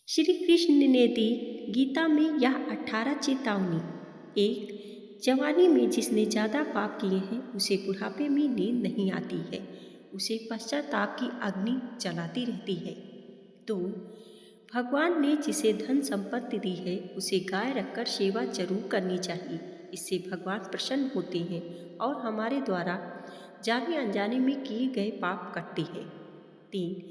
श्री कृष्ण ने दी गीता में यह 18 चेतावनी। एक, जवानी में जिसने ज़्यादा पाप किए हैं उसे बुढ़ापे में नींद नहीं आती है, उसे पश्चाताप की अग्नि जलाती रहती है। दो, भगवान ने जिसे धन संपत्ति दी है उसे गाय रखकर सेवा जरूर करनी चाहिए, इससे भगवान प्रसन्न होते हैं और हमारे द्वारा जाने अनजाने में किए गए पाप कटते हैं। तीन,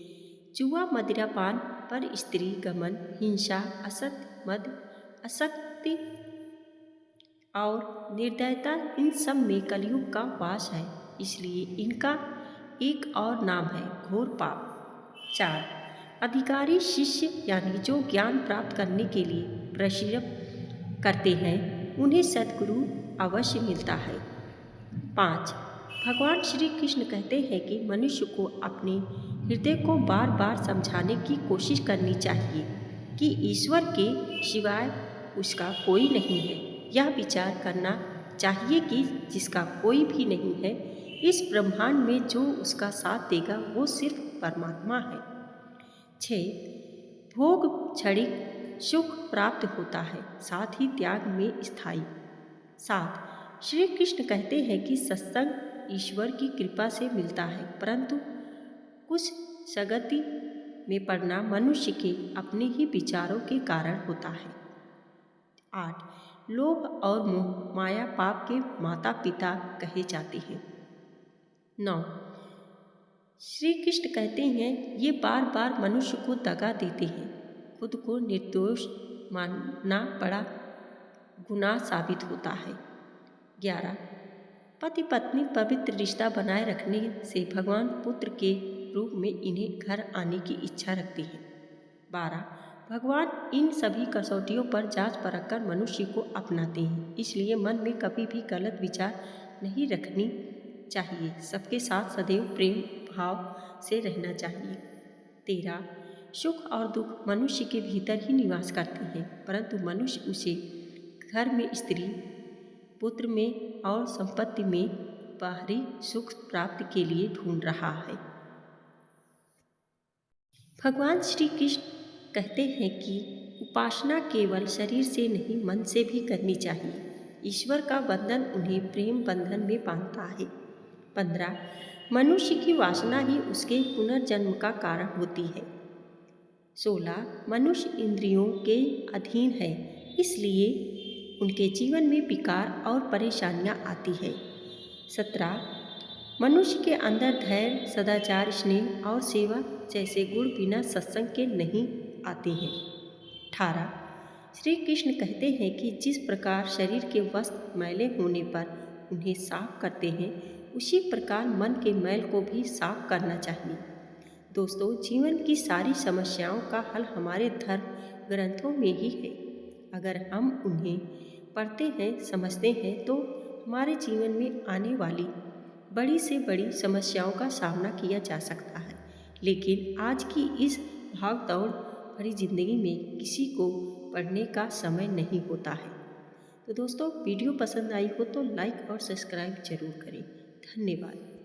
जुआ, मदिरापान, पर स्त्री गमन, हिंसा, असत्य, मद, असक्ति और निर्दयता, इन सब में कलयुग का वास है, इसलिए इनका एक और नाम है घोर पाप। चार, अधिकारी शिष्य यानी जो ज्ञान प्राप्त करने के लिए परिश्रम करते हैं उन्हें सद्गुरु अवश्य मिलता है। पाँच, भगवान श्री कृष्ण कहते हैं कि मनुष्य को अपने हृदय को बार बार समझाने की कोशिश करनी चाहिए कि ईश्वर के सिवाय उसका कोई नहीं है। यह विचार करना चाहिए कि जिसका कोई भी नहीं है, इस ब्रह्मांड में जो उसका साथ देगा वो सिर्फ परमात्मा है। 6, भोग क्षणिक सुख प्राप्त होता है, साथ ही त्याग में स्थायी। 7, श्री कृष्ण कहते हैं कि सत्संग ईश्वर की कृपा से मिलता है, परंतु कुछ सगति में पड़ना मनुष्य के अपने ही विचारों के कारण होता है। 8, लोभ और मोह माया पाप के माता पिता कहे जाते हैं। 9, श्री कृष्ण कहते हैं ये बार बार मनुष्य को दगा देते हैं, खुद को निर्दोष मानना बड़ा गुनाह साबित होता है। 11, पति पत्नी पवित्र रिश्ता बनाए रखने से भगवान पुत्र के रूप में इन्हें घर आने की इच्छा रखते हैं। 12, भगवान इन सभी कसौटियों पर जांच परख कर मनुष्य को अपनाते हैं, इसलिए मन में कभी भी गलत विचार नहीं रखनी चाहिए, सबके साथ सदैव प्रेम भाव से रहना चाहिए। 13, सुख और दुख मनुष्य के भीतर ही निवास करते हैं, परंतु मनुष्य उसे घर में, स्त्री पुत्र में और संपत्ति में बाहरी सुख प्राप्ति के लिए ढूंढ रहा है। भगवान श्री कृष्ण कहते हैं कि उपासना केवल शरीर से नहीं मन से भी करनी चाहिए, ईश्वर का बंधन उन्हें प्रेम बंधन में बांधता है। 15, मनुष्य की वासना ही उसके पुनर्जन्म का कारण होती है। 16, मनुष्य इंद्रियों के अधीन है, इसलिए उनके जीवन में विकार और परेशानियां आती है। 17, मनुष्य के अंदर धैर्य, सदाचार, स्नेह और सेवा जैसे गुण बिना सत्संग के नहीं आते हैं। 18, श्री कृष्ण कहते हैं कि जिस प्रकार शरीर के वस्त्र मैले होने पर उन्हें साफ करते हैं, उसी प्रकार मन के मैल को भी साफ करना चाहिए। दोस्तों, जीवन की सारी समस्याओं का हल हमारे धर्म ग्रंथों में ही है। अगर हम उन्हें पढ़ते हैं, समझते हैं, तो हमारे जीवन में आने वाली बड़ी से बड़ी समस्याओं का सामना किया जा सकता है। लेकिन आज की इस भाग दौड़ भरी जिंदगी में किसी को पढ़ने का समय नहीं होता है। तो दोस्तों, वीडियो पसंद आई हो तो लाइक और सब्सक्राइब जरूर करें। धन्यवाद।